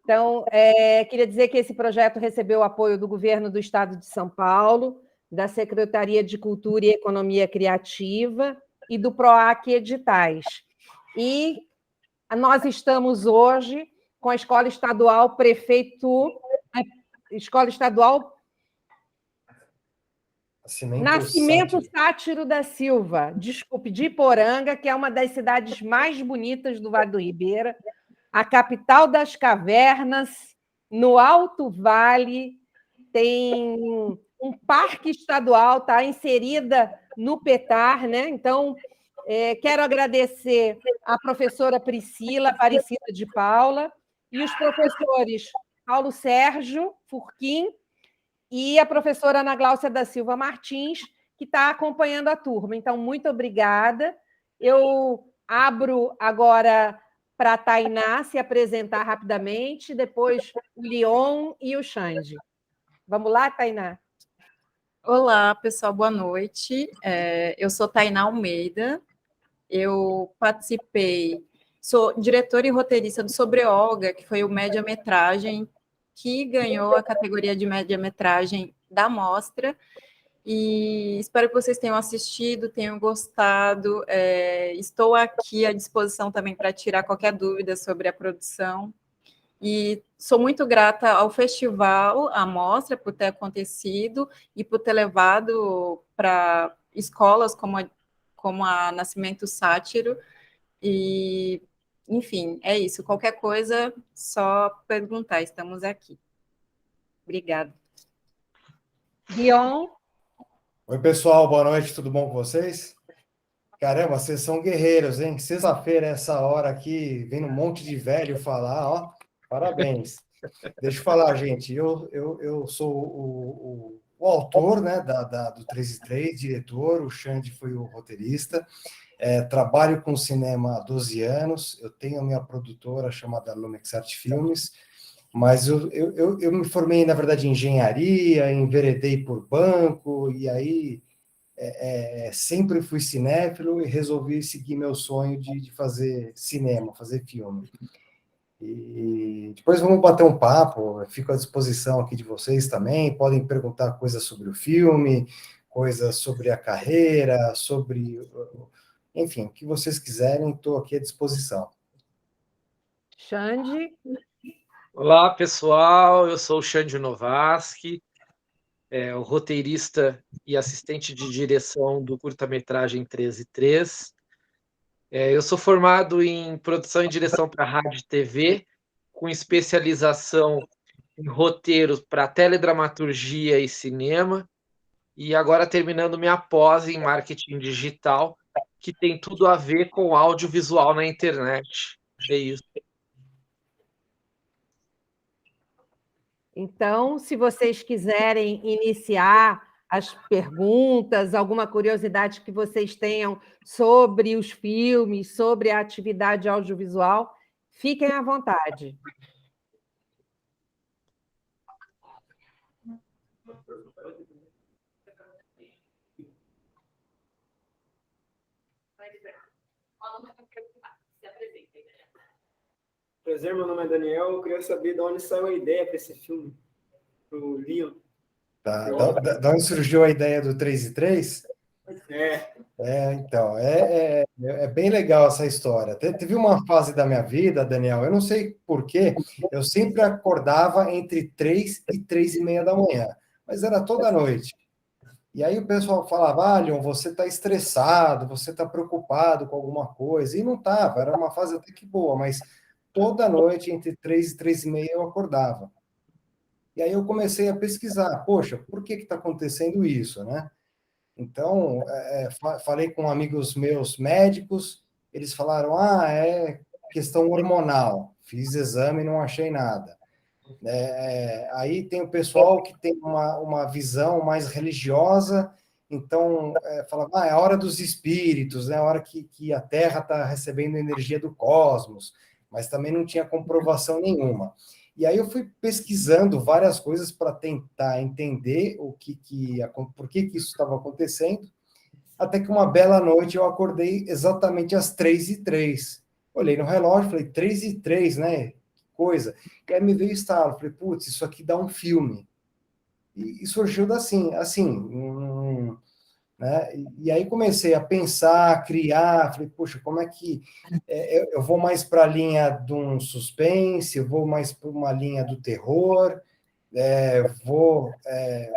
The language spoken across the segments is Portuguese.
Então, queria dizer que esse projeto recebeu o apoio do Governo do Estado de São Paulo, da Secretaria de Cultura e Economia Criativa e do PROAC Editais. E nós estamos hoje com a Escola Estadual Escola Estadual Nascimento Sátiro da Silva, desculpe, de Iporanga, que é uma das cidades mais bonitas do Vale do Ribeira, a capital das cavernas, no Alto Vale, tem um parque estadual, está inserida no PETAR, né? Então, quero agradecer à professora Priscila Aparecida de Paula e os professores Paulo Sérgio Furquim e a professora Ana Gláucia da Silva Martins, que está acompanhando a turma. Então, muito obrigada. Eu abro agora para a Tainá se apresentar rapidamente, depois o Leon e o Xande. Vamos lá, Tainá? Olá, pessoal, boa noite. Eu sou Tainá Almeida, eu participei, sou diretora e roteirista do Sobre Olga, que foi o média-metragem que ganhou a categoria de média-metragem da mostra, e espero que vocês tenham assistido, tenham gostado. Estou aqui à disposição também para tirar qualquer dúvida sobre a produção. E sou muito grata ao festival, à mostra, por ter acontecido e por ter levado para escolas como a Nascimento Sátiro. E, enfim, é isso. Qualquer coisa, só perguntar, estamos aqui. Obrigada. Leon? Oi, pessoal, boa noite, tudo bom com vocês? Caramba, vocês são guerreiros, hein? Sexta-feira, essa hora aqui, vendo um monte de velho falar, ó, parabéns. Deixa eu falar, gente, eu sou o autor, né, do 3 diretor, o Xande foi o roteirista, trabalho com cinema há 12 anos, eu tenho a minha produtora chamada Lumex Art Filmes, mas eu me formei, na verdade, em engenharia, enveredei por banco, e aí sempre fui cinéfilo e resolvi seguir meu sonho de fazer cinema, fazer filme. E depois vamos bater um papo, eu fico à disposição aqui de vocês também, podem perguntar coisas sobre o filme, coisas sobre a carreira, enfim, o que vocês quiserem, estou aqui à disposição. Xande? Olá, pessoal, eu sou o Xande Novaski, o roteirista e assistente de direção do curta-metragem 13-3. Eu sou formado em produção e direção para rádio e TV, com especialização em roteiros para teledramaturgia e cinema, e agora terminando minha pós em marketing digital, que tem tudo a ver com audiovisual na internet. É isso. Então, se vocês quiserem iniciar as perguntas, alguma curiosidade que vocês tenham sobre os filmes, sobre a atividade audiovisual, fiquem à vontade. Prazer, meu nome é Daniel. Eu queria saber de onde saiu a ideia para esse filme, para o Leon. Da onde surgiu a ideia do 3 então, é bem legal essa história. Teve uma fase da minha vida, Daniel, eu não sei porquê, eu sempre acordava entre 3 e 3:30 da manhã, mas era toda noite. E aí o pessoal falava, Leon, você está estressado, você está preocupado com alguma coisa, e não estava, era uma fase até que boa, mas toda noite, entre 3 e 3:30, eu acordava. E aí eu comecei a pesquisar, poxa, por que está acontecendo isso, né? Então, falei com amigos meus médicos, eles falaram, é questão hormonal. Fiz exame e não achei nada. Aí tem o pessoal que tem uma visão mais religiosa, então fala, é a hora dos espíritos, né? A hora que a Terra está recebendo energia do cosmos, mas também não tinha comprovação nenhuma. E aí eu fui pesquisando várias coisas para tentar entender por que isso estava acontecendo, até que uma bela noite eu acordei exatamente às 3:03. Olhei no relógio, falei, 3:03, né? coisa. E aí me veio o estalo, falei, putz, isso aqui dá um filme. E surgiu assim, né? E aí comecei a pensar, a criar, falei, poxa, como é que eu vou mais para a linha de um suspense, eu vou mais para uma linha do terror, vou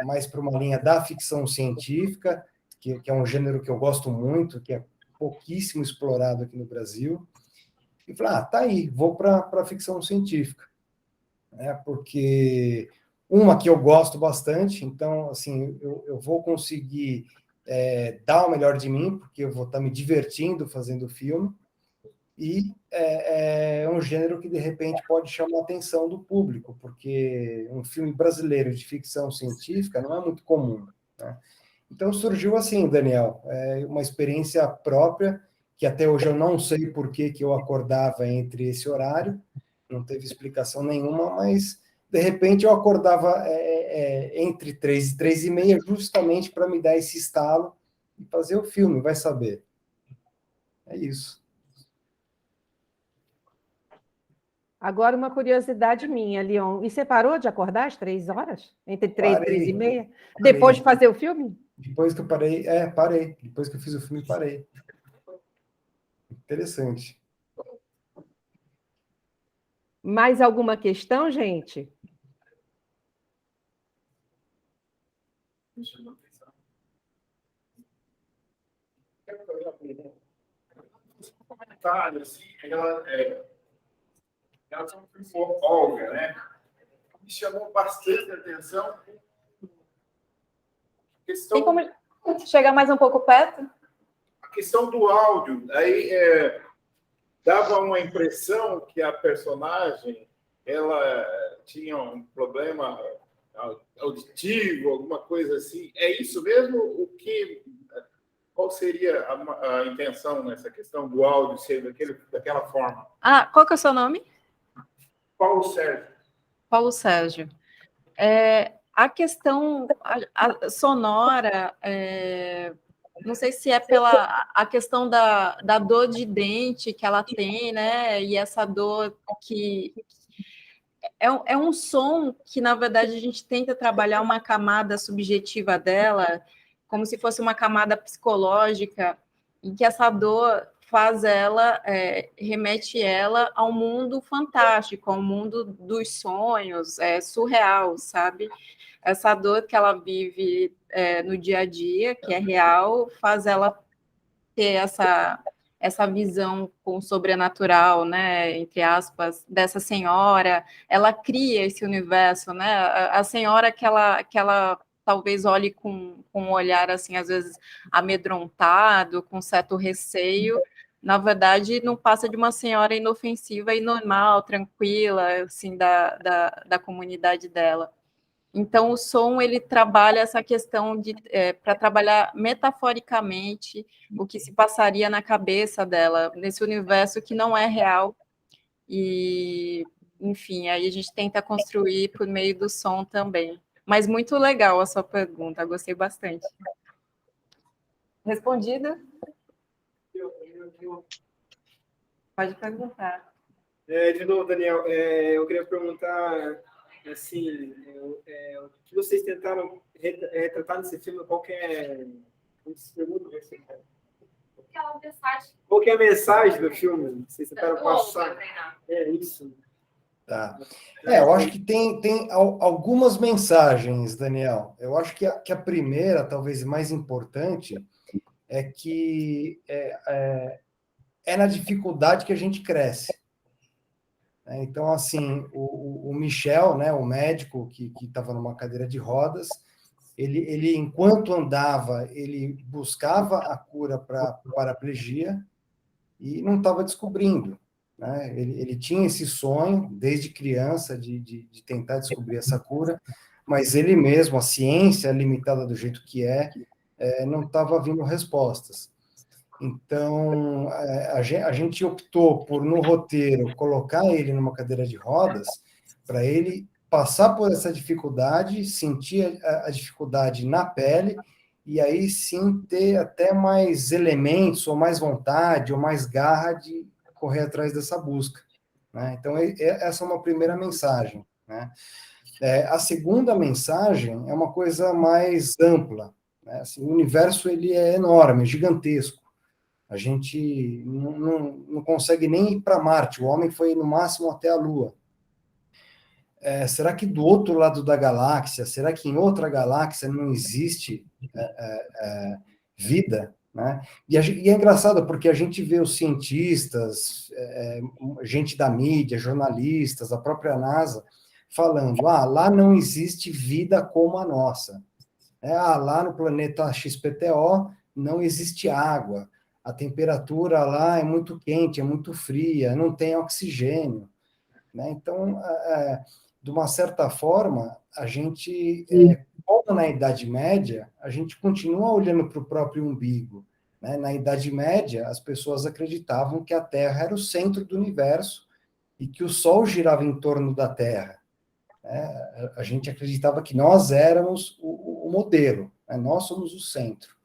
mais para uma linha da ficção científica, que é um gênero que eu gosto muito, que é pouquíssimo explorado aqui no Brasil. E falei, tá aí, vou para a ficção científica, né? Porque uma que eu gosto bastante, então, assim, eu vou conseguir dar o melhor de mim, porque eu vou estar me divertindo fazendo o filme, e é um gênero que, de repente, pode chamar a atenção do público, porque um filme brasileiro de ficção científica não é muito comum, né? Então, surgiu assim, Daniel, uma experiência própria, que até hoje eu não sei por que eu acordava entre esse horário, não teve explicação nenhuma, mas, de repente, eu acordava entre 3 e 3h30, justamente para me dar esse estalo e fazer o filme, vai saber. É isso. Agora, uma curiosidade minha, Leon. E você parou de acordar às 3 horas? Entre 3 e 3h30? Depois de fazer o filme? Depois que eu parei, parei. Depois que eu fiz o filme, parei. Interessante. Mais alguma questão, gente? Comentário, assim, ela foi Olga, né? Me chamou bastante a atenção. Tem como chegar mais um pouco perto? A questão do áudio. Aí dava uma impressão que a personagem ela tinha um problema auditivo, alguma coisa assim. É isso mesmo? Qual seria a intenção nessa questão do áudio ser daquela forma? Qual que é o seu nome? Paulo Sérgio. Paulo Sérgio. A questão sonora, não sei se é pela a questão da dor de dente que ela tem, né? E essa dor que é um som que, na verdade, a gente tenta trabalhar uma camada subjetiva dela, como se fosse uma camada psicológica, em que essa dor faz ela, remete ela ao mundo fantástico, ao mundo dos sonhos, surreal, sabe? Essa dor que ela vive no dia a dia, que é real, faz ela ter essa visão com o sobrenatural, né, entre aspas, dessa senhora. Ela cria esse universo, né? A senhora que ela talvez olhe com um olhar, assim, às vezes amedrontado, com certo receio, na verdade, não passa de uma senhora inofensiva e normal, tranquila, assim, da comunidade dela. Então, o som, ele trabalha essa questão para trabalhar metaforicamente o que se passaria na cabeça dela, nesse universo que não é real. E, enfim, aí a gente tenta construir por meio do som também. Mas muito legal a sua pergunta, gostei bastante. Respondida? Pode perguntar. De novo, Daniel, eu queria perguntar, assim, o que vocês tentaram retratar nesse filme, qual que é... Qual que é a mensagem do filme? Vocês tentaram passar? Isso. Tá. Eu acho que tem algumas mensagens, Daniel. Eu acho que a primeira, talvez mais importante, é que é na dificuldade que a gente cresce. Então, assim, o Michel, né, o médico que estava numa cadeira de rodas, ele, enquanto andava, ele buscava a cura para paraplegia e não estava descobrindo, né? Ele tinha esse sonho, desde criança, de tentar descobrir essa cura, mas ele mesmo, a ciência limitada do jeito que não estava vindo respostas. Então, a gente optou por, no roteiro, colocar ele numa cadeira de rodas, para ele passar por essa dificuldade, sentir a dificuldade na pele, e aí sim ter até mais elementos, ou mais vontade, ou mais garra de correr atrás dessa busca. né? Então, essa é uma primeira mensagem, né? A segunda mensagem é uma coisa mais ampla, né? Assim, o universo ele é enorme, gigantesco. A gente não consegue nem ir para Marte, o homem foi no máximo até a Lua. Será que do outro lado da galáxia, será que em outra galáxia não existe vida? Né? E é engraçado porque a gente vê os cientistas, gente da mídia, jornalistas, a própria NASA, falando, lá não existe vida como a nossa. Lá no planeta XPTO não existe água, a temperatura lá é muito quente, é muito fria, não tem oxigênio. Né? Então, de uma certa forma, a gente, como na Idade Média, a gente continua olhando para o próprio umbigo. Né? Na Idade Média, as pessoas acreditavam que a Terra era o centro do universo e que o Sol girava em torno da Terra. Né? A gente acreditava que nós éramos o modelo, né? Nós somos o centro.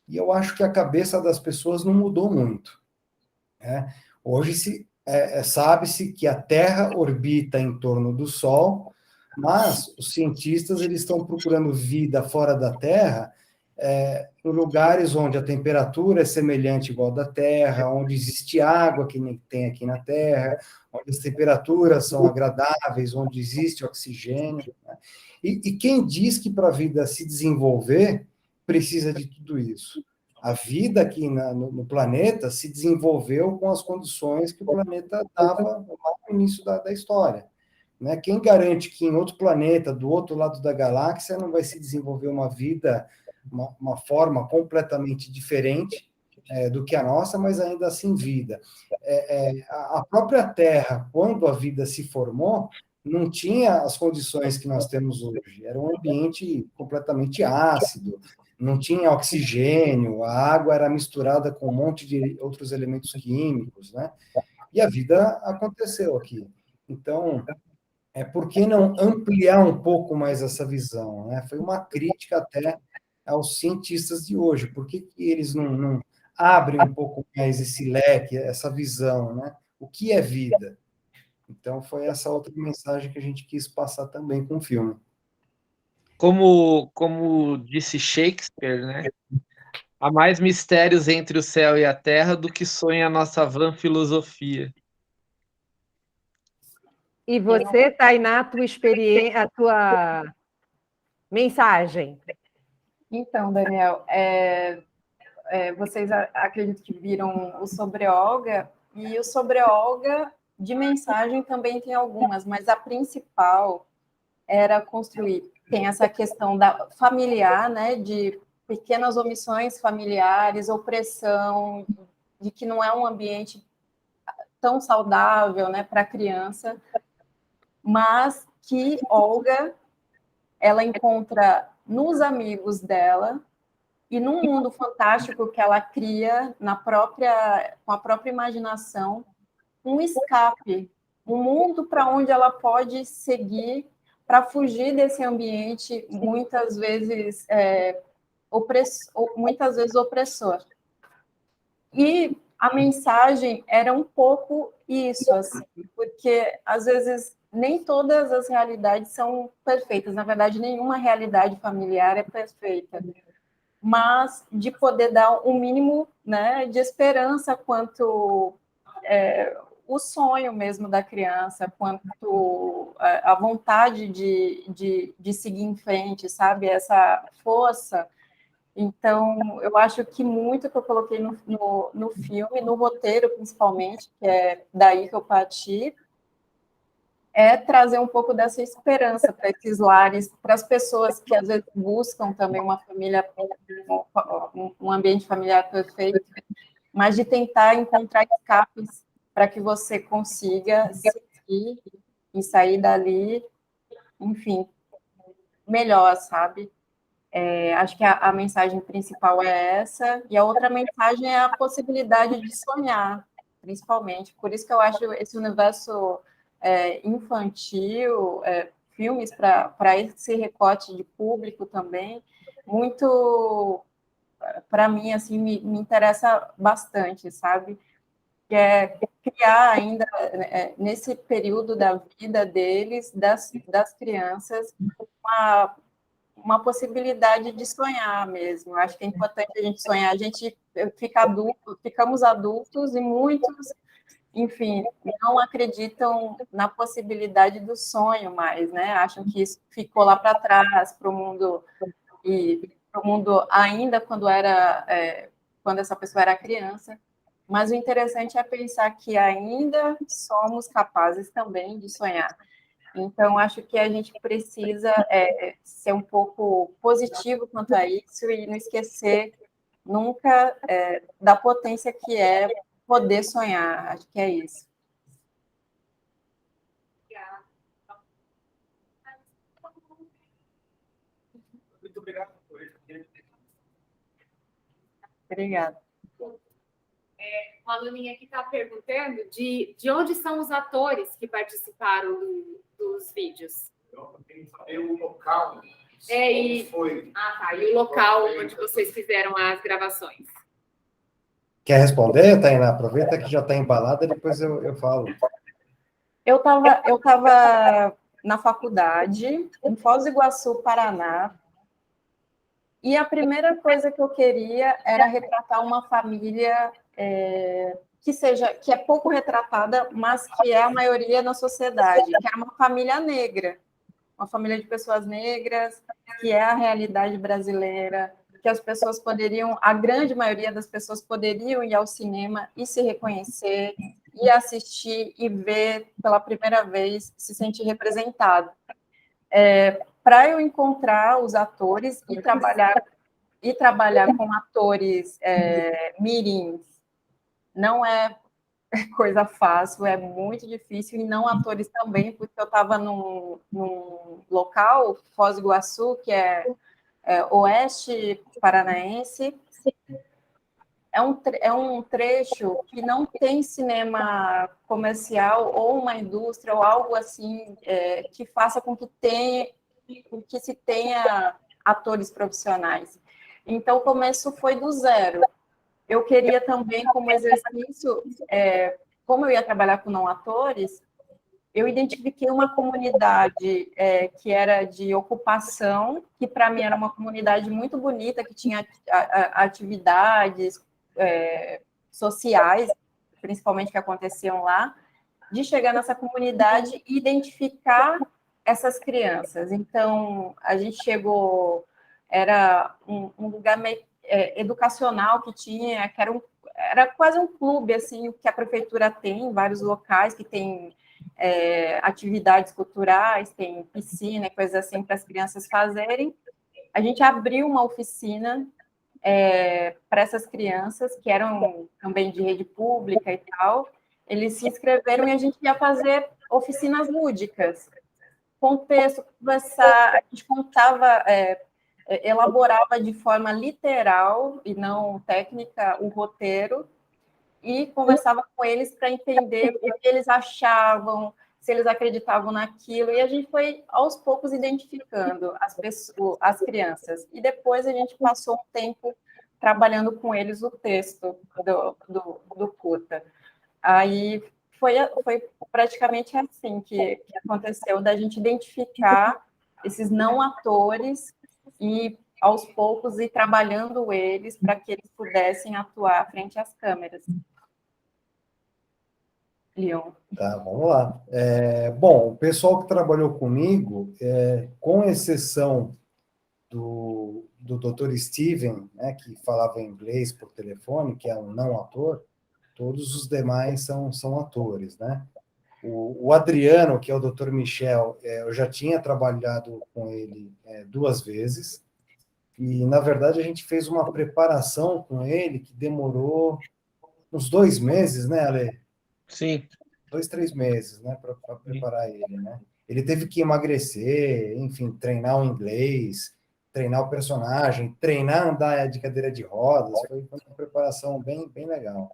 E eu acho que a cabeça das pessoas não mudou muito. Né? Hoje sabe-se que a Terra orbita em torno do Sol, mas os cientistas eles estão procurando vida fora da Terra, em lugares onde a temperatura é semelhante igual da Terra, onde existe água que nem tem aqui na Terra, onde as temperaturas são agradáveis, onde existe oxigênio. Né? E quem diz que para a vida se desenvolver precisa de tudo isso? A vida aqui no planeta se desenvolveu com as condições que o planeta estava lá no início da história. Né? Quem garante que em outro planeta, do outro lado da galáxia, não vai se desenvolver uma vida, uma forma completamente diferente do que a nossa, mas ainda assim vida? A própria Terra, quando a vida se formou, não tinha as condições que nós temos hoje. Era um ambiente completamente ácido, não tinha oxigênio, a água era misturada com um monte de outros elementos químicos, né? E a vida aconteceu aqui. Então, por que não ampliar um pouco mais essa visão? Né? Foi uma crítica até aos cientistas de hoje. Por que eles não abrem um pouco mais esse leque, essa visão? Né? O que é vida? Então, foi essa outra mensagem que a gente quis passar também com o filme. Como disse Shakespeare, né? Há mais mistérios entre o céu e a terra do que sonha a nossa vã filosofia. E você, Tainá, a tua experiência, a tua mensagem? Então, Daniel, vocês acredito que viram o Sobre Olga, e o Sobre Olga de mensagem também tem algumas, mas a principal era construir. Tem essa questão da familiar, né, de pequenas omissões familiares, opressão, de que não é um ambiente tão saudável, né, para a criança, mas que Olga ela encontra nos amigos dela e num mundo fantástico que ela cria com a própria imaginação, um escape, um mundo para onde ela pode seguir para fugir desse ambiente muitas vezes opressor. E a mensagem era um pouco isso, assim, porque às vezes nem todas as realidades são perfeitas, na verdade, nenhuma realidade familiar é perfeita, mas de poder dar um mínimo, né, de esperança quanto o sonho mesmo da criança, quanto a vontade de seguir em frente, sabe? Essa força. Então, eu acho que muito que eu coloquei no filme, no roteiro principalmente, que é daí que eu parti, é trazer um pouco dessa esperança para esses lares, para as pessoas que às vezes buscam também uma família, um ambiente familiar perfeito, mas de tentar encontrar escapes para que você consiga seguir e sair dali, enfim, melhor, sabe? Acho que a mensagem principal é essa, e a outra mensagem é a possibilidade de sonhar, principalmente. Por isso que eu acho esse universo infantil, filmes para esse recorte de público também, muito, para mim, assim, me interessa bastante, sabe? que é criar ainda, nesse período da vida deles, das crianças, uma possibilidade de sonhar mesmo. Eu acho que é importante a gente sonhar. A gente ficamos adultos e muitos, enfim, não acreditam na possibilidade do sonho mais, né? Acham que isso ficou lá para trás, para o mundo, e para o mundo ainda quando essa pessoa era criança. Mas o interessante é pensar que ainda somos capazes também de sonhar. Então, acho que a gente precisa ser um pouco positivo quanto a isso e não esquecer nunca da potência que é poder sonhar. Acho que é isso. Muito obrigado. Obrigada. Uma aluninha aqui está perguntando de onde são os atores que participaram dos vídeos. Eu tenho que saber o local. E o local onde vocês fizeram as gravações. Quer responder, Tainá? Aproveita que já está embalada, depois eu falo. Eu estava na faculdade, em Foz do Iguaçu, Paraná, e a primeira coisa que eu queria era retratar uma família que é pouco retratada, mas que é a maioria na sociedade, que era uma família negra, uma família de pessoas negras, que é a realidade brasileira, que as pessoas a grande maioria das pessoas poderiam ir ao cinema e se reconhecer, e assistir e ver pela primeira vez, se sentir representado. Para eu encontrar os atores e trabalhar com atores mirins, não é coisa fácil, é muito difícil, e não atores também, porque eu estava num local, Foz do Iguaçu, que é oeste paranaense. É um trecho que não tem cinema comercial ou uma indústria ou algo assim que faça com que se tenha atores profissionais. Então, o começo foi do zero. Eu queria também, como exercício, como eu ia trabalhar com não atores, eu identifiquei uma comunidade que era de ocupação, que para mim era uma comunidade muito bonita, que tinha atividades sociais, principalmente que aconteciam lá, de chegar nessa comunidade e identificar essas crianças. Então, a gente chegou, era um lugar meio educacional que tinha, que era quase um clube, assim, que a prefeitura tem em vários locais, que tem atividades culturais, tem piscina, coisas assim para as crianças fazerem. A gente abriu uma oficina para essas crianças, que eram também de rede pública e tal. Eles se inscreveram e a gente ia fazer oficinas lúdicas, contexto, conversar, a gente contava, elaborava de forma literal e não técnica o roteiro, e conversava com eles para entender o que eles achavam, se eles acreditavam naquilo, e a gente foi, aos poucos, identificando as crianças. E depois a gente passou um tempo trabalhando com eles o texto do curta. Aí foi praticamente assim que aconteceu, da gente identificar esses não atores e, aos poucos, ir trabalhando eles para que eles pudessem atuar frente às câmeras. Leon. Tá, vamos lá. Bom, o pessoal que trabalhou comigo, com exceção do Dr. Steven, né, que falava inglês por telefone, que é um não ator, todos os demais são atores, né? O Adriano, que é o Dr. Michel, eu já tinha trabalhado com ele 2 vezes, e, na verdade, a gente fez uma preparação com ele que demorou uns 2 meses, né, Ale? Sim. 2, 3 meses, né, para preparar ele, né? Ele teve que emagrecer, enfim, treinar o inglês, treinar o personagem, treinar a andar de cadeira de rodas, foi uma preparação bem, bem legal.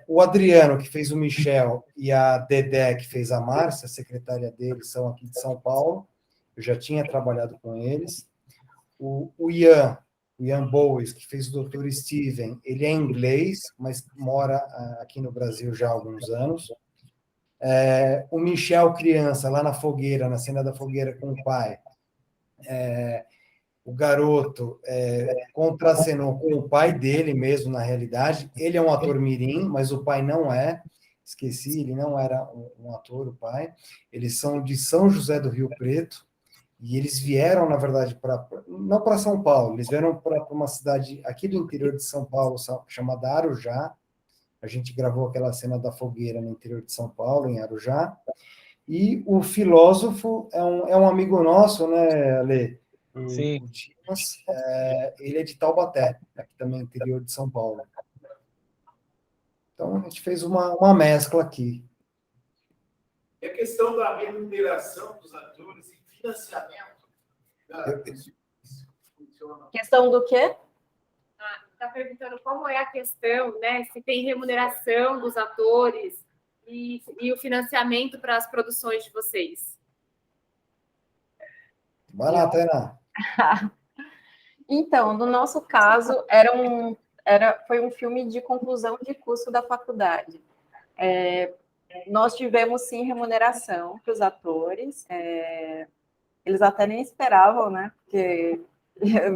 O Adriano, que fez o Michel, e a Dedé, que fez a Márcia, a secretária dele, são aqui de São Paulo, eu já tinha trabalhado com eles. O Ian o Ian Bowes, que fez o Dr. Steven, ele é inglês, mas mora aqui no Brasil já há alguns anos. O Michel criança, lá na fogueira, na cena da fogueira com o pai. O garoto contracenou com o pai dele mesmo, na realidade. Ele é um ator mirim, mas o pai não é. Esqueci, ele não era um ator, o pai. Eles são de São José do Rio Preto, e eles vieram, na verdade, não para São Paulo, eles vieram para uma cidade aqui do interior de São Paulo, chamada Arujá. A gente gravou aquela cena da fogueira no interior de São Paulo, em Arujá. E o filósofo é um amigo nosso, né, Ale? Sim. O Dimas, ele é de Taubaté, aqui também, interior de São Paulo. Então, a gente fez uma mescla aqui. E a questão da remuneração dos atores e financiamento. Questão do quê? Está perguntando como é a questão, né? Se tem remuneração dos atores e o financiamento para as produções de vocês. Vai lá, Tainá. Então, no nosso caso, foi um filme de conclusão de curso da faculdade. Nós tivemos, sim, remuneração para os atores. Eles até nem esperavam, né? Porque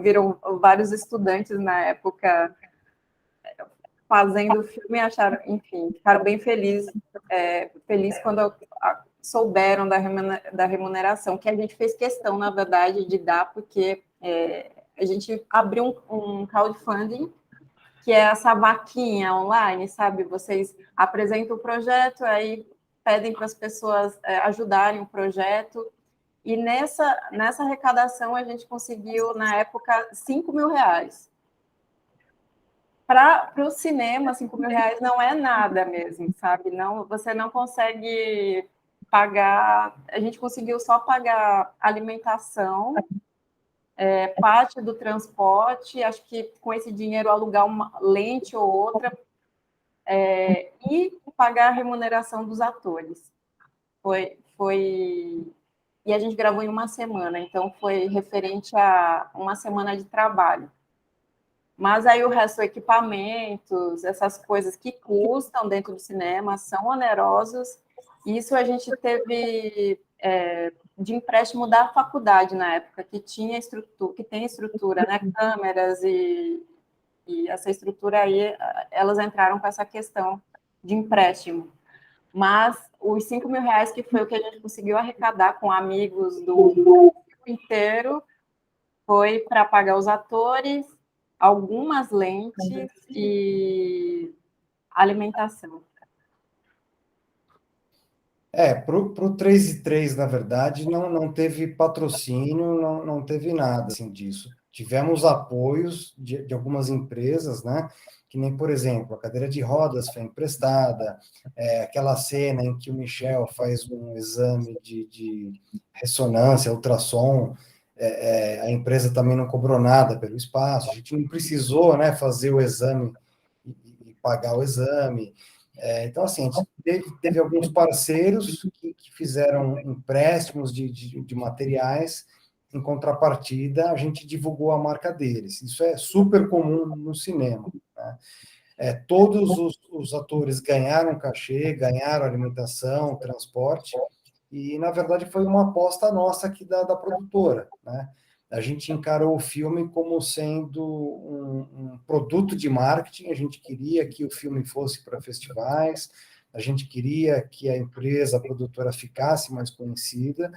viram vários estudantes na época fazendo o filme e acharam, enfim, ficaram bem felizes quando souberam da remuneração, que a gente fez questão, na verdade, de dar, porque a gente abriu um crowdfunding, que é essa vaquinha online, sabe? Vocês apresentam o projeto, aí pedem para as pessoas ajudarem o projeto, e nessa arrecadação a gente conseguiu, na época, R$5.000. Para o cinema, R$5.000 não é nada mesmo, sabe? Não, você não consegue pagar, a gente conseguiu só pagar alimentação, parte do transporte, acho que com esse dinheiro alugar uma lente ou outra, e pagar a remuneração dos atores. E a gente gravou em uma semana, então foi referente a uma semana de trabalho. Mas aí o resto, equipamentos, essas coisas que custam dentro do cinema, são onerosos. Isso a gente teve de empréstimo da faculdade na época, que tem estrutura, né? Câmeras e essa estrutura aí, elas entraram com essa questão de empréstimo. Mas os R$5.000, que foi o que a gente conseguiu arrecadar com amigos do mundo inteiro, foi para pagar os atores, algumas lentes e alimentação. Para o 3 e 3, na verdade, não teve patrocínio, não teve nada assim, disso. Tivemos apoios de algumas empresas, né? Que nem, por exemplo, a cadeira de rodas foi emprestada, aquela cena em que o Michel faz um exame de ressonância, ultrassom, a empresa também não cobrou nada pelo espaço, a gente não precisou, né, fazer o exame e pagar o exame. Então, assim, a gente teve alguns parceiros que fizeram empréstimos de materiais, em contrapartida, a gente divulgou a marca deles. Isso é super comum no cinema, né? Todos os atores ganharam cachê, ganharam alimentação, transporte, e, na verdade, foi uma aposta nossa aqui da produtora, né? A gente encarou o filme como sendo um produto de marketing, a gente queria que o filme fosse para festivais, a gente queria que a empresa, a produtora, ficasse mais conhecida.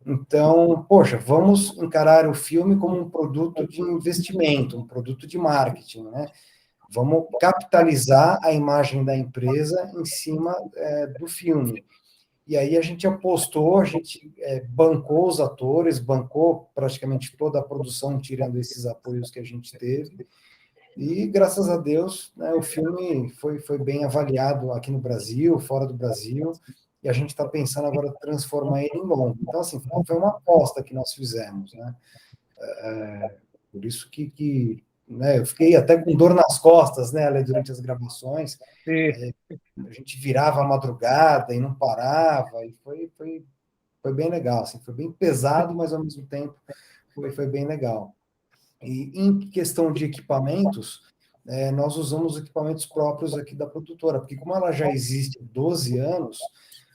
Então, poxa, vamos encarar o filme como um produto de investimento, um produto de marketing, né? Vamos capitalizar a imagem da empresa em cima do filme. E aí a gente apostou, a gente bancou os atores, bancou praticamente toda a produção, tirando esses apoios que a gente teve. E, graças a Deus, né, o filme foi bem avaliado aqui no Brasil, fora do Brasil, e a gente está pensando agora em transformar ele em longo. Então, assim, foi uma aposta que nós fizemos, né? Por isso que né, eu fiquei até com dor nas costas, né, Ale, durante as gravações. A gente virava a madrugada e não parava, e foi bem legal, assim, foi bem pesado, mas ao mesmo tempo foi bem legal. E em questão de equipamentos, nós usamos equipamentos próprios aqui da produtora, porque como ela já existe há 12 anos,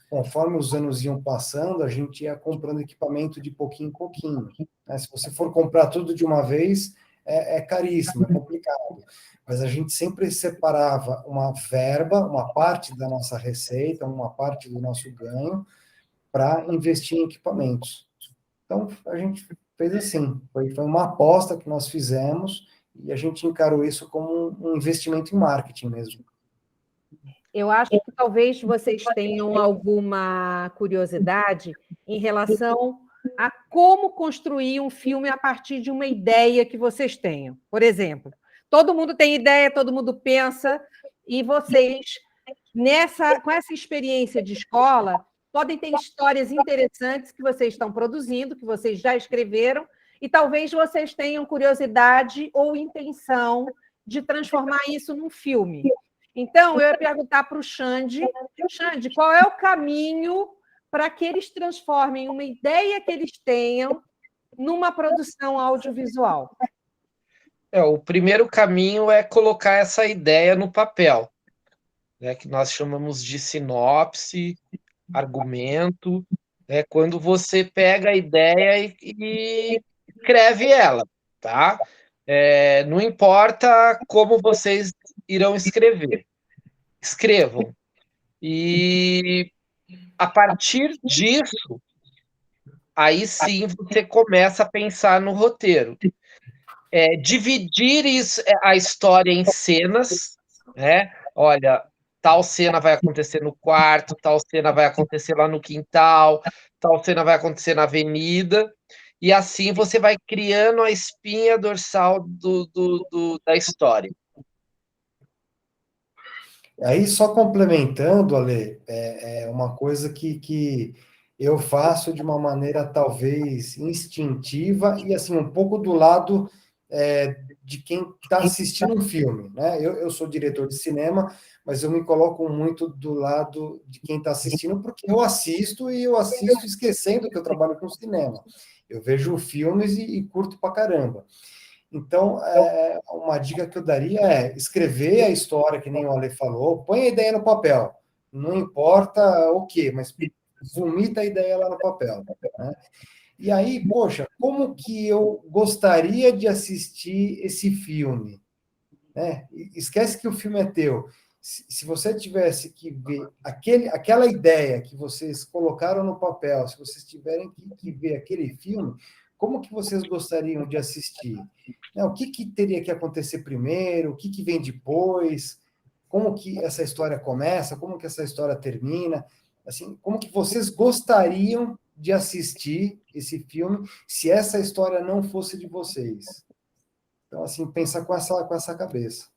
conforme os anos iam passando, a gente ia comprando equipamento de pouquinho em pouquinho, né? Se você for comprar tudo de uma vez, é caríssimo, é complicado. Mas a gente sempre separava uma verba, uma parte da nossa receita, uma parte do nosso ganho, para investir em equipamentos. Então, a gente fez assim, foi uma aposta que nós fizemos e a gente encarou isso como um investimento em marketing mesmo. Eu acho que talvez vocês tenham alguma curiosidade em relação a como construir um filme a partir de uma ideia que vocês tenham. Por exemplo, todo mundo tem ideia, todo mundo pensa, e vocês, com essa experiência de escola, podem ter histórias interessantes que vocês estão produzindo, que vocês já escreveram, e talvez vocês tenham curiosidade ou intenção de transformar isso num filme. Então, eu ia perguntar para o Xande, qual é o caminho para que eles transformem uma ideia que eles tenham numa produção audiovisual? O primeiro caminho é colocar essa ideia no papel, né, que nós chamamos de sinopse, argumento, né, quando você pega a ideia e escreve ela, tá? Não importa como vocês irão escrever, escrevam. E a partir disso, aí sim você começa a pensar no roteiro. Dividir a história em cenas, né? Olha, tal cena vai acontecer no quarto, tal cena vai acontecer lá no quintal, tal cena vai acontecer na avenida, e assim você vai criando a espinha dorsal da história. Aí, só complementando, Ale, é uma coisa que eu faço de uma maneira talvez instintiva e assim um pouco do lado de quem está assistindo um filme, né? Eu sou diretor de cinema, mas eu me coloco muito do lado de quem está assistindo, porque eu assisto esquecendo que eu trabalho com cinema. Eu vejo filmes e curto pra caramba. Então, uma dica que eu daria é escrever a história, que nem o Ale falou, põe a ideia no papel. Não importa o quê, mas vomita a ideia lá no papel, né? E aí, poxa, como que eu gostaria de assistir esse filme? Né? Esquece que o filme é teu. Se você tivesse que ver aquela ideia que vocês colocaram no papel, se vocês tiverem que ver aquele filme, como que vocês gostariam de assistir? Né? O que teria que acontecer primeiro? O que vem depois? Como que essa história começa? Como que essa história termina? Assim, como que vocês gostariam de assistir esse filme se essa história não fosse de vocês? Então, assim, pensar com essa cabeça.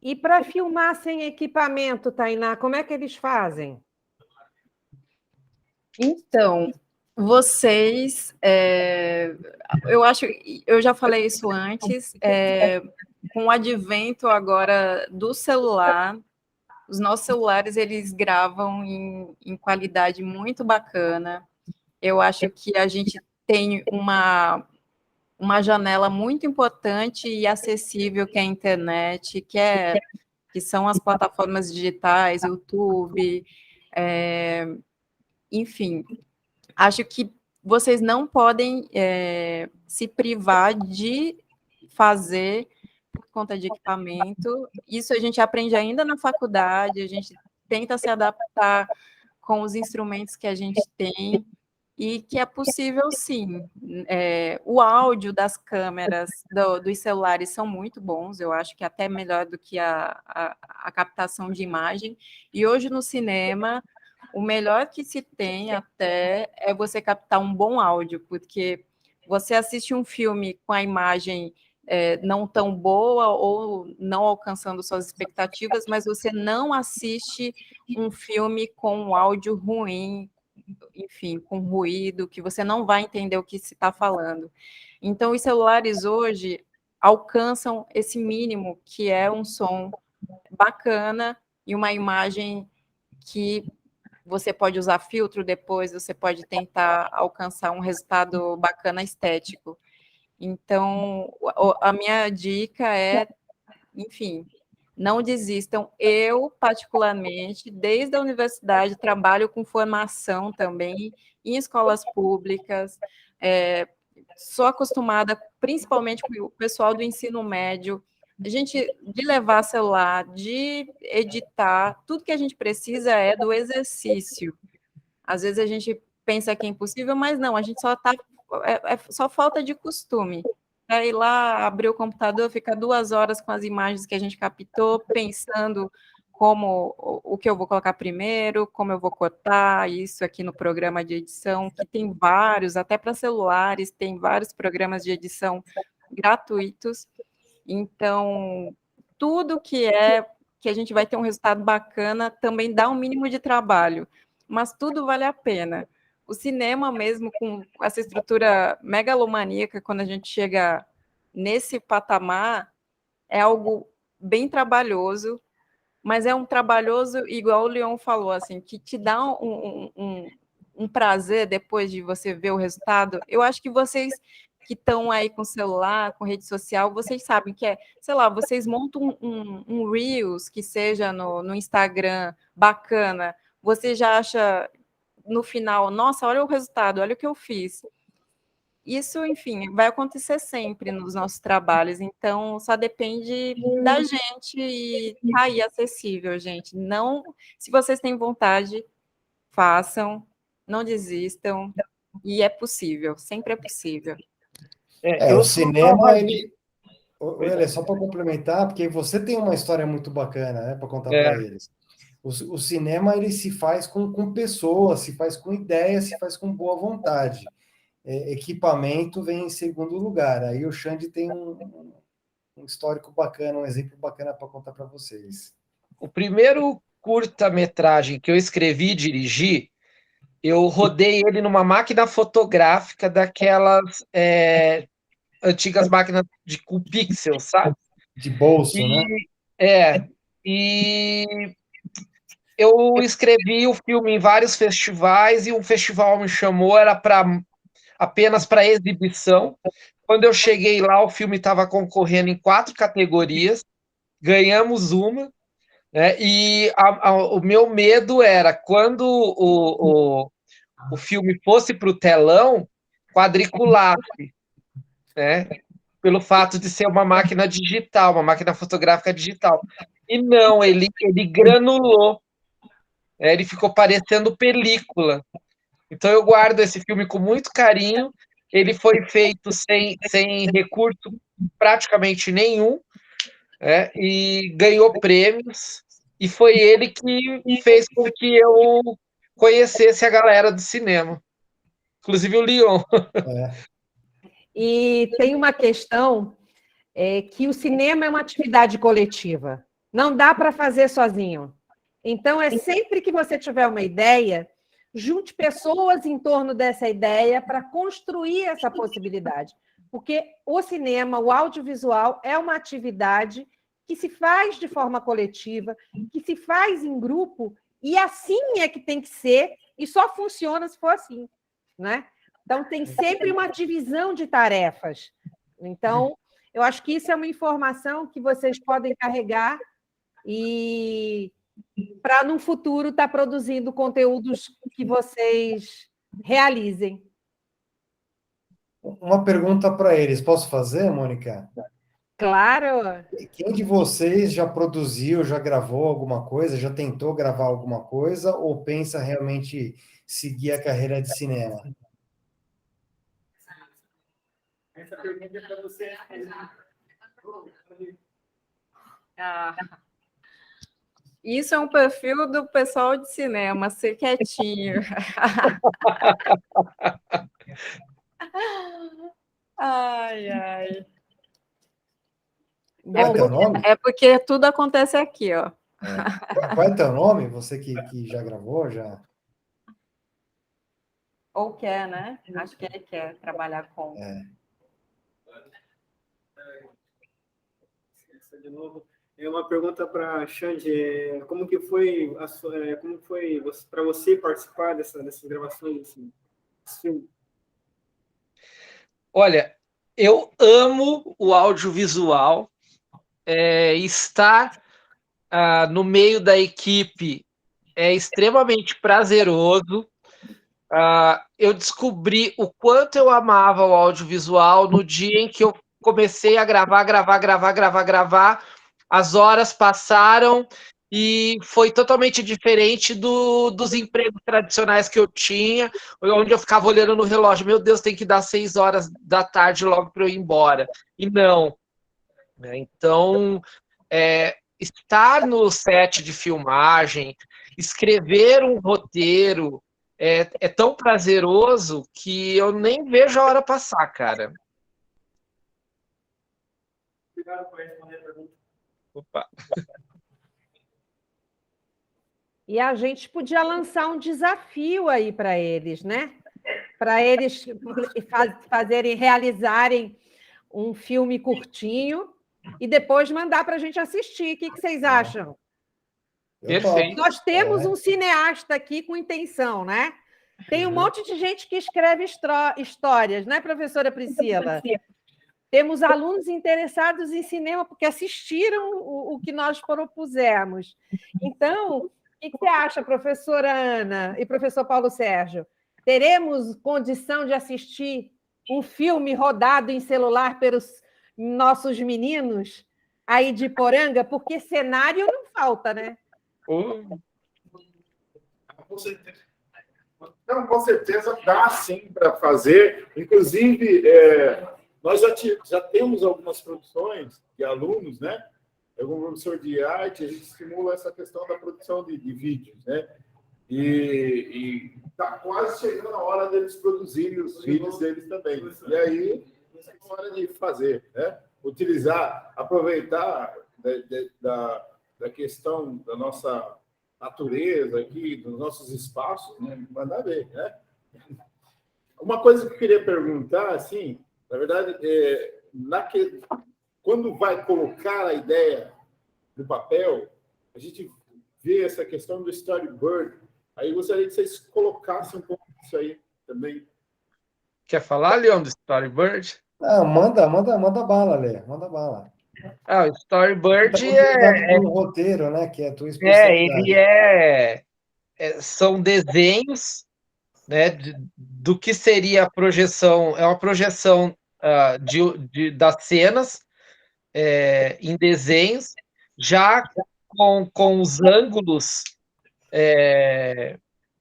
E para filmar sem equipamento, Tainá, como é que eles fazem? Então, vocês, eu acho, eu já falei isso antes, com o advento agora do celular, os nossos celulares, eles gravam em qualidade muito bacana. Eu acho que a gente tem uma janela muito importante e acessível, que é a internet, que são as plataformas digitais, YouTube, enfim. Acho que vocês não podem se privar de fazer por conta de equipamento. Isso a gente aprende ainda na faculdade, a gente tenta se adaptar com os instrumentos que a gente tem, e que é possível, sim. O áudio das câmeras dos celulares são muito bons, eu acho que até melhor do que a captação de imagem, e hoje no cinema, o melhor que se tem até é você captar um bom áudio, porque você assiste um filme com a imagem não tão boa ou não alcançando suas expectativas, mas você não assiste um filme com um áudio ruim, enfim, com ruído, que você não vai entender o que se está falando. Então, os celulares hoje alcançam esse mínimo, que é um som bacana e uma imagem que você pode usar filtro depois, você pode tentar alcançar um resultado bacana estético. Então, a minha dica é, enfim, não desistam. Eu, particularmente, desde a universidade, trabalho com formação também em escolas públicas, sou acostumada, principalmente com o pessoal do ensino médio, de levar celular, de editar, tudo que a gente precisa é do exercício. Às vezes a gente pensa que é impossível, mas não, a gente só está, só falta de costume. É ir lá, abrir o computador, ficar 2 horas com as imagens que a gente captou, pensando como o que eu vou colocar primeiro, como eu vou cortar isso aqui no programa de edição, que tem vários, até para celulares, tem vários programas de edição gratuitos. Então, tudo que a gente vai ter um resultado bacana também dá um mínimo de trabalho, mas tudo vale a pena. O cinema mesmo, com essa estrutura megalomaníaca, quando a gente chega nesse patamar, é algo bem trabalhoso, mas é um trabalhoso, igual o Leon falou, assim, que te dá um prazer depois de você ver o resultado. Eu acho que vocês que estão aí com celular, com rede social, vocês sabem que sei lá, vocês montam um Reels que seja no Instagram bacana, você já acha no final, nossa, olha o resultado, olha o que eu fiz. Isso, enfim, vai acontecer sempre nos nossos trabalhos, então só depende da gente e tá aí acessível, gente. Não, se vocês têm vontade, façam, não desistam, e é possível, sempre é possível. O cinema, ele... Olha, só para complementar, porque você tem uma história muito bacana, né, para contar para eles. O cinema, ele se faz com pessoas, se faz com ideias, se faz com boa vontade. Equipamento vem em segundo lugar. Aí o Xande tem um histórico bacana, um exemplo bacana para contar para vocês. O primeiro curta-metragem que eu escrevi e dirigi, eu rodei ele numa máquina fotográfica daquelas antigas máquinas de pixel, sabe? De bolso, né? E eu escrevi o filme em vários festivais e um festival me chamou, era apenas para exibição. Quando eu cheguei lá, o filme estava concorrendo em 4 categorias, ganhamos uma, né? E o meu medo era quando o filme fosse para o telão, quadriculasse, né? Pelo fato de ser uma máquina digital, uma máquina fotográfica digital. E não, ele granulou, né? Ele ficou parecendo película. Então eu guardo esse filme com muito carinho. Ele foi feito sem recurso praticamente nenhum, né? E ganhou prêmios. E foi ele que fez com que eu conhecesse a galera do cinema, inclusive o Leon. E tem uma questão que o cinema é uma atividade coletiva. Não dá para fazer sozinho. Então, sempre que você tiver uma ideia, junte pessoas em torno dessa ideia para construir essa possibilidade. Porque o cinema, o audiovisual, é uma atividade que se faz de forma coletiva, que se faz em grupo, e assim é que tem que ser, e só funciona se for assim, né? Então, tem sempre uma divisão de tarefas. Então, eu acho que isso é uma informação que vocês podem carregar e para, no futuro, estar produzindo conteúdos que vocês realizem. Uma pergunta para eles. Posso fazer, Mônica? Claro. Quem de vocês já produziu, já gravou alguma coisa, já tentou gravar alguma coisa, ou pensa realmente seguir a carreira de cinema? Essa pergunta é para você. Isso é um perfil do pessoal de cinema, ser quietinho. Ai, ai. Qual é teu nome? É porque tudo acontece aqui, ó. Qual é teu nome? Você que já gravou, já? Ou quer, né? Acho que ele quer trabalhar com. De novo. É uma pergunta para a Xande. Como que foi para você participar dessas gravações desse filme? Olha, Eu amo o audiovisual, estar no meio da equipe é extremamente prazeroso. Eu descobri o quanto eu amava o audiovisual no dia em que eu comecei a gravar. As horas passaram e foi totalmente diferente dos empregos tradicionais que eu tinha, onde eu ficava olhando no relógio, meu Deus, tem que dar 6 horas da tarde logo para eu ir embora. E não. Né? Então, estar no set de filmagem, escrever um roteiro, é tão prazeroso que eu nem vejo a hora passar, cara. Obrigado por responder a pergunta. Opa. E a gente podia lançar um desafio aí para eles, né? Para eles realizarem um filme curtinho e depois mandar para a gente assistir. O que vocês acham? Perfeito. Nós temos um cineasta aqui com intenção, né? Tem um monte de gente que escreve histórias, né, professora Priscila? Temos alunos interessados em cinema porque assistiram o que nós propusemos. Então, o que você acha, professora Ana e professor Paulo Sérgio? Teremos condição de assistir um filme rodado em celular pelos nossos meninos aí de Poranga? Porque cenário não falta, né? Com certeza. Então, com certeza dá sim para fazer. Inclusive, nós já temos algumas produções de alunos, né? Algum professor de arte, a gente estimula essa questão da produção de vídeos, né? E está quase chegando a hora deles produzirem os vídeos deles também. E aí, é hora de fazer, né? Utilizar, aproveitar da questão da nossa natureza aqui, dos nossos espaços, né? Mandar ver, né? Uma coisa que eu queria perguntar, assim, na verdade, quando vai colocar a ideia no papel, a gente vê essa questão do storyboard. Aí eu gostaria que vocês colocassem um pouco disso aí também. Quer falar, Leon, do storyboard? Manda bala, Lê, manda bala. O storyboard O roteiro, né? Que é a tua especialidade. são desenhos, né, do que seria a projeção. É uma projeção das cenas em desenhos, já com os ângulos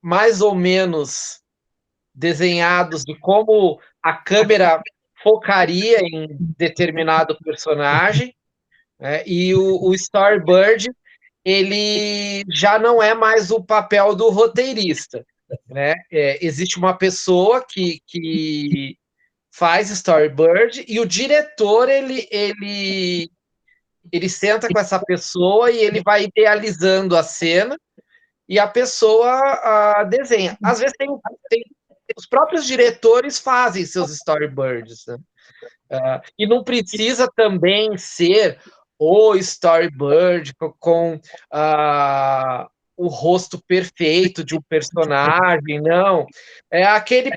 mais ou menos desenhados de como a câmera focaria em determinado personagem, né? E o storyboard, ele já não é mais o papel do roteirista, né? Existe uma pessoa que faz storyboard e o diretor, ele senta com essa pessoa e ele vai idealizando a cena e a pessoa desenha. Às vezes os próprios diretores fazem seus storyboards, né? E não precisa também ser o storyboard com o rosto perfeito de um personagem, não. É aquele.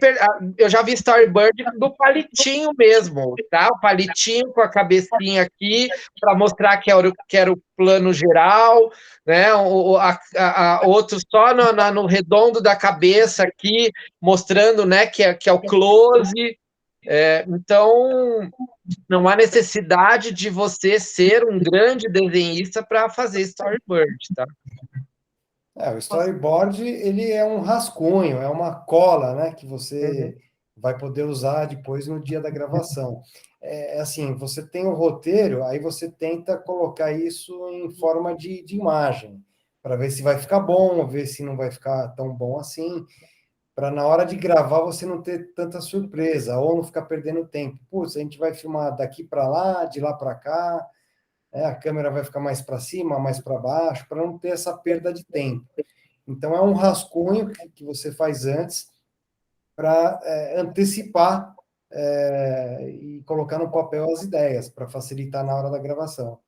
Eu já vi storyboard do palitinho mesmo, tá? O palitinho com a cabecinha aqui, para mostrar que era o plano geral, né? Outro só no redondo da cabeça aqui, mostrando, né, que é o close. Então, não há necessidade de você ser um grande desenhista para fazer storyboard, tá? O storyboard, ele é um rascunho, é uma cola, né, que você vai poder usar depois no dia da gravação. Assim, você tem o roteiro, aí você tenta colocar isso em forma de imagem, para ver se vai ficar bom, ver se não vai ficar tão bom assim, para na hora de gravar você não ter tanta surpresa, ou não ficar perdendo tempo. Putz, a gente vai filmar daqui para lá, de lá para cá, a câmera vai ficar mais para cima, mais para baixo, para não ter essa perda de tempo. Então, é um rascunho que você faz antes para antecipar e colocar no papel as ideias, para facilitar na hora da gravação.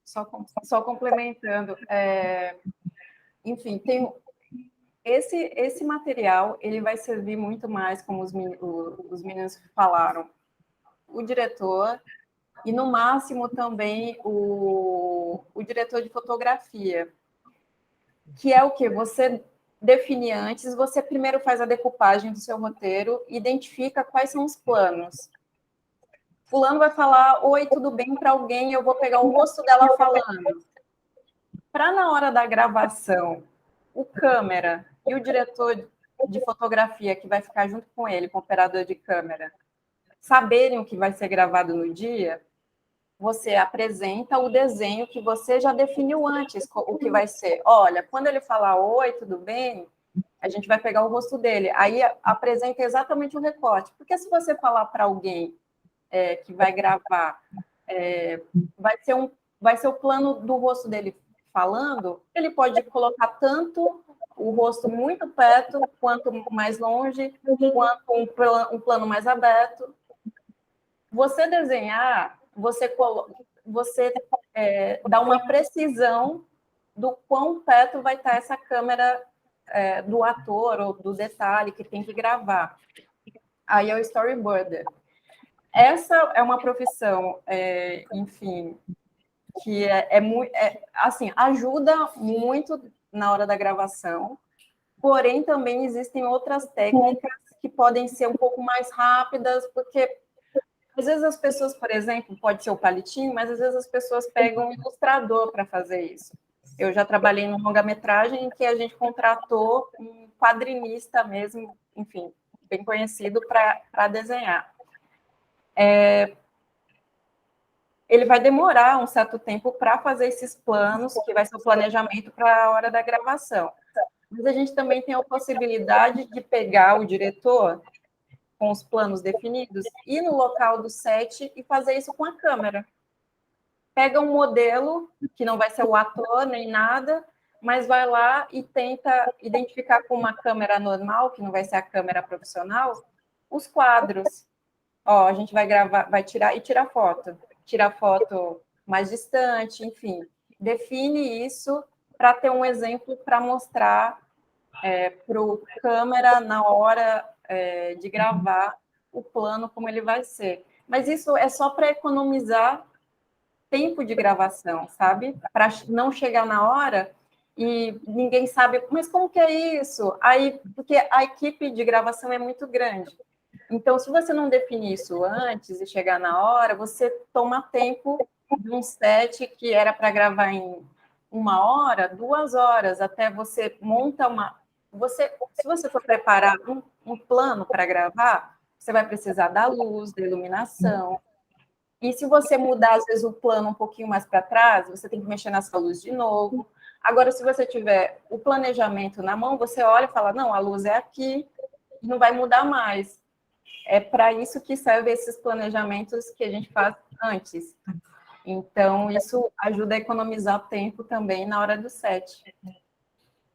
Só complementando, enfim, tem esse material, ele vai servir muito mais, como os meninos falaram, o diretor e, no máximo, também o diretor de fotografia, que é o que você define antes, você primeiro faz a decupagem do seu roteiro, identifica quais são os planos. Fulano vai falar, oi, tudo bem, para alguém, eu vou pegar o rosto dela falando. Para, na hora da gravação, o câmera e o diretor de fotografia, que vai ficar junto com ele, com o operador de câmera, saberem o que vai ser gravado no dia, você apresenta o desenho que você já definiu antes, o que vai ser. Olha, quando ele falar oi, tudo bem, a gente vai pegar o rosto dele. Aí apresenta exatamente o recorte. Porque se você falar para alguém que vai gravar, vai ser o plano do rosto dele falando, ele pode colocar tanto o rosto muito perto, quanto mais longe, quanto um plano mais aberto. Você desenhar, você dá uma precisão do quão perto vai estar essa câmera do ator ou do detalhe que tem que gravar. Aí é o storyboarder. Essa é uma profissão, enfim, que assim, ajuda muito na hora da gravação, porém também existem outras técnicas que podem ser um pouco mais rápidas, porque às vezes as pessoas, por exemplo, pode ser o palitinho, mas às vezes as pessoas pegam um ilustrador para fazer isso. Eu já trabalhei num longa-metragem em que a gente contratou um quadrinista mesmo, enfim, bem conhecido para desenhar. Ele vai demorar um certo tempo para fazer esses planos, que vai ser o planejamento para a hora da gravação. Mas a gente também tem a possibilidade de pegar o diretor com os planos definidos, ir no local do set e fazer isso com a câmera. Pega um modelo, que não vai ser o ator nem nada, mas vai lá e tenta identificar com uma câmera normal, que não vai ser a câmera profissional, os quadros. Ó, a gente vai gravar, vai tirar e tirar foto. Tira foto mais distante, enfim. Define isso para ter um exemplo para mostrar para o câmera na hora de gravar o plano, como ele vai ser. Mas isso é só para economizar tempo de gravação, sabe? Para não chegar na hora e ninguém sabe, mas como que é isso? Aí, porque a equipe de gravação é muito grande. Então, se você não definir isso antes e chegar na hora, você toma tempo de um set que era para gravar em 1 hora, 2 horas, até você monta se você for preparar um plano para gravar, você vai precisar da luz, da iluminação. E se você mudar, às vezes, o plano um pouquinho mais para trás, você tem que mexer nessa luz de novo. Agora, se você tiver o planejamento na mão, você olha e fala, não, a luz é aqui, não vai mudar mais. É para isso que servem esses planejamentos que a gente faz antes. Então, isso ajuda a economizar tempo também na hora do set.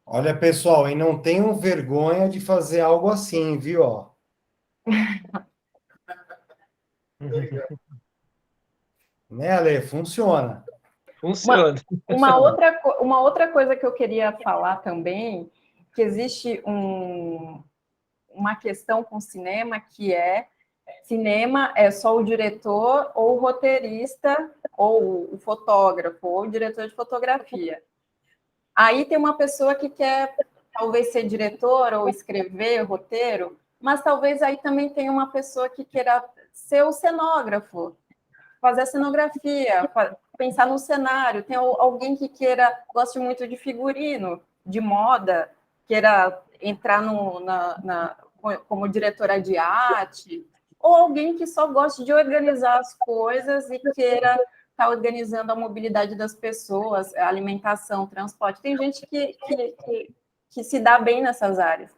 Olha, pessoal, e não tenham vergonha de fazer algo assim, viu? Ó. Né, Ale? Funciona. Funciona. Uma outra coisa que eu queria falar também, que existe uma questão com cinema, que cinema é só o diretor ou o roteirista, ou o fotógrafo, ou o diretor de fotografia. Aí tem uma pessoa que quer, talvez, ser diretor ou escrever roteiro, mas talvez aí também tenha uma pessoa que queira ser o cenógrafo, fazer a cenografia, pensar no cenário. Tem alguém que goste muito de figurino, de moda, queira entrar como diretora de arte, ou alguém que só goste de organizar as coisas e queira estar organizando a mobilidade das pessoas, a alimentação, transporte. Tem gente que se dá bem nessas áreas.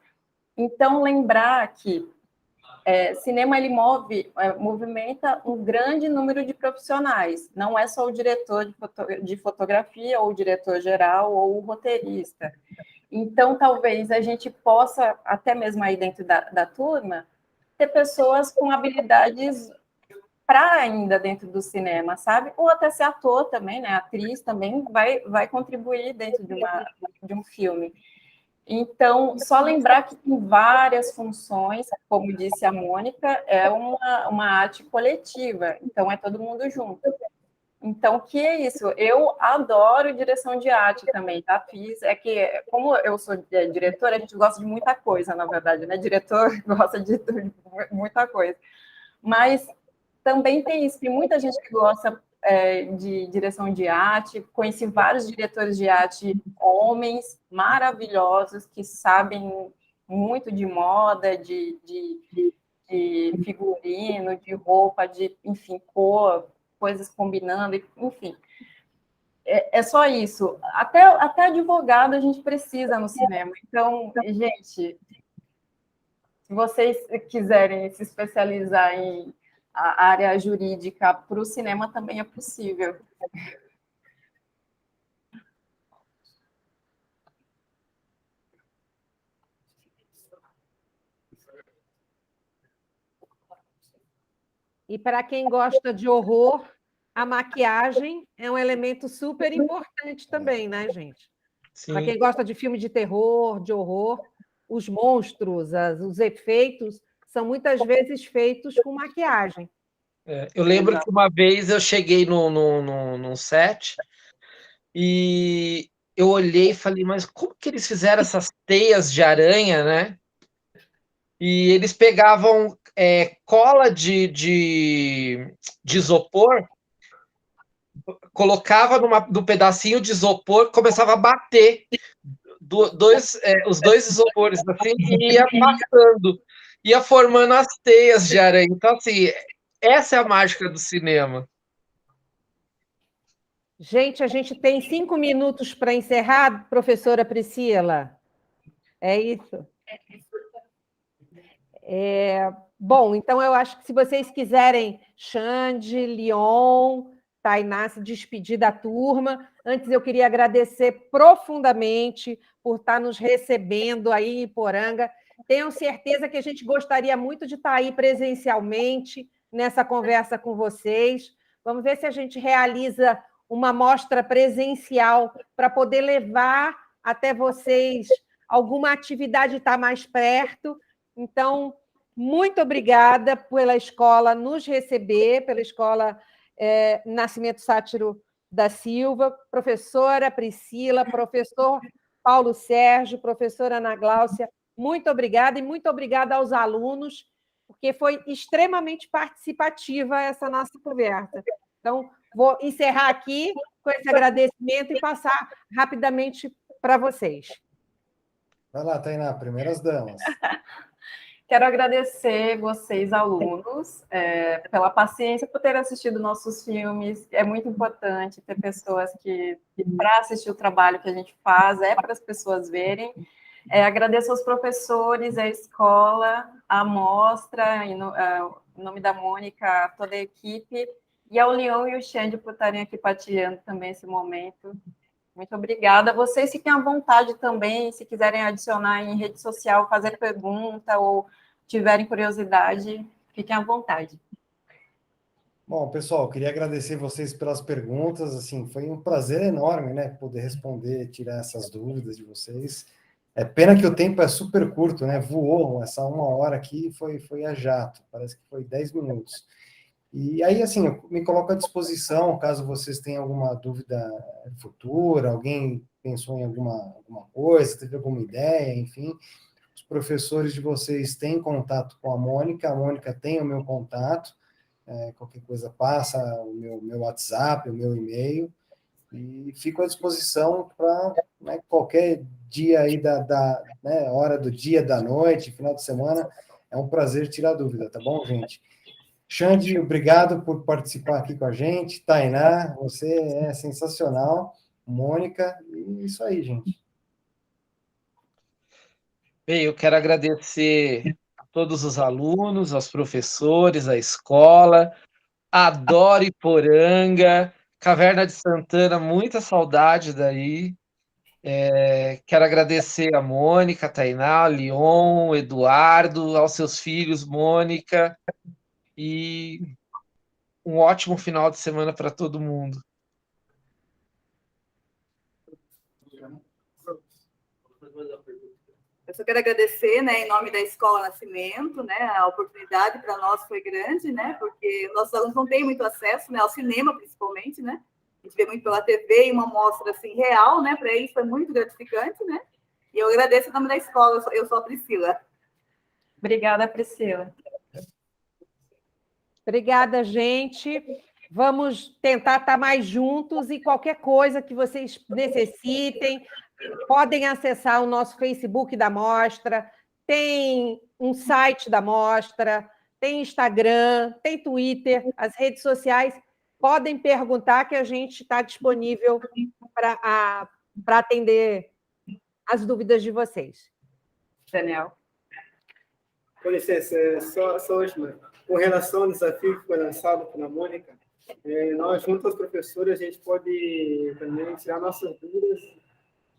Então, lembrar que cinema ele movimenta um grande número de profissionais. Não é só o diretor de fotografia, ou o diretor geral, ou o roteirista. Então, talvez a gente possa, até mesmo aí dentro da turma, ter pessoas com habilidades para ainda dentro do cinema, sabe? Ou até ser ator também, né? Atriz também vai contribuir dentro de um filme. Então, só lembrar que tem várias funções, como disse a Mônica, é uma arte coletiva, então é todo mundo junto. Então, o que é isso? Eu adoro direção de arte também, tá? Como eu sou diretora, a gente gosta de muita coisa, na verdade, né? Diretor gosta de muita coisa. Mas também tem isso, tem muita gente que gosta de direção de arte, conheci vários diretores de arte, homens maravilhosos, que sabem muito de moda, de figurino, de roupa, enfim, cor, coisas combinando, enfim. É só isso. Até advogado a gente precisa no cinema. Então, gente, se vocês quiserem se especializar em a área jurídica para o cinema, também é possível. E para quem gosta de horror, a maquiagem é um elemento super importante também, né, gente? Para quem gosta de filme de terror, de horror, os monstros, os efeitos são muitas vezes feitos com maquiagem. Eu lembro que uma vez eu cheguei num set e eu olhei e falei, mas como que eles fizeram essas teias de aranha, né? E eles pegavam cola de isopor, colocava num pedacinho de isopor, começava a bater os dois isopores assim, e ia passando, ia formando as teias de aranha. Então, assim, essa é a mágica do cinema. Gente, a gente tem 5 minutos para encerrar, professora Priscila. É isso? Bom, então eu acho que se vocês quiserem, Xande, Leon, Tainá, se despedir da turma. Antes eu queria agradecer profundamente por estar nos recebendo aí em Iporanga. Tenho certeza que a gente gostaria muito de estar aí presencialmente nessa conversa com vocês. Vamos ver se a gente realiza uma mostra presencial para poder levar até vocês alguma atividade estar mais perto. Então, muito obrigada pela escola nos receber, pela escola Nascimento Sátiro da Silva, professora Priscila, professor Paulo Sérgio, professora Ana Gláucia, muito obrigada, e muito obrigada aos alunos, porque foi extremamente participativa essa nossa conversa. Então, vou encerrar aqui com esse agradecimento e passar rapidamente para vocês. Vai lá, Tainá, primeiras damas. Quero agradecer vocês, alunos, pela paciência, por terem assistido nossos filmes. É muito importante ter pessoas para assistir o trabalho que a gente faz, para as pessoas verem. Agradeço aos professores, à escola, à mostra, em nome da Mônica, toda a equipe, e ao Leon e ao Xande por estarem aqui partilhando também esse momento. Muito obrigada. Vocês fiquem à vontade também, se quiserem adicionar em rede social, fazer pergunta ou tiverem curiosidade, fiquem à vontade. Bom, pessoal, queria agradecer vocês pelas perguntas. Assim, foi um prazer enorme, né, poder responder, tirar essas dúvidas de vocês. É pena que o tempo é super curto, né? Voou essa 1 hora aqui, foi a jato. Parece que foi 10 minutos. E aí, assim, eu me coloco à disposição, caso vocês tenham alguma dúvida futura, alguém pensou em alguma coisa, teve alguma ideia, enfim. Os professores de vocês têm contato com a Mônica tem o meu contato, qualquer coisa passa o meu WhatsApp, o meu e-mail, e fico à disposição para qualquer dia aí hora do dia, da noite, final de semana, é um prazer tirar dúvida, tá bom, gente? Xande, obrigado por participar aqui com a gente. Tainá, você é sensacional. Mônica, e isso aí, gente. Bem, eu quero agradecer a todos os alunos, aos professores, à escola. Adoro Iporanga, Caverna de Santana, muita saudade daí. Quero agradecer a Mônica, a Tainá, a Leon, Eduardo, aos seus filhos, Mônica, e um ótimo final de semana para todo mundo. Eu só quero agradecer, né, em nome da Escola Nascimento, né, a oportunidade para nós foi grande, né, porque nossos alunos não têm muito acesso, né, ao cinema, principalmente, né, a gente vê muito pela TV e uma mostra, assim, real, né, para eles foi muito gratificante, né, e eu agradeço em nome da escola, eu sou a Priscila. Obrigada, Priscila. Obrigada, gente. Vamos tentar estar mais juntos e qualquer coisa que vocês necessitem, podem acessar o nosso Facebook da Mostra, tem um site da Mostra, tem Instagram, tem Twitter, as redes sociais. Podem perguntar que a gente está disponível para atender as dúvidas de vocês. Daniel. Com licença, só última. Com relação ao desafio que foi lançado pela Mônica, nós, junto aos professores, a gente pode também tirar nossas dúvidas,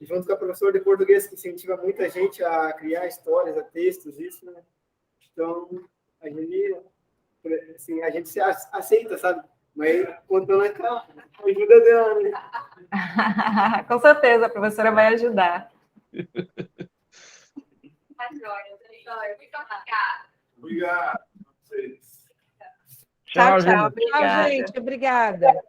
junto com a professora de português, que incentiva muita gente a criar histórias, a textos, isso, né? Então, a gente se aceita, sabe? Mas contando a ajuda dela, né? Com certeza, a professora vai ajudar. Tá joia, Daniel. Muito obrigada. Obrigado a vocês. Tchau, Tchau, tchau. obrigada. Tchau, gente. Obrigada.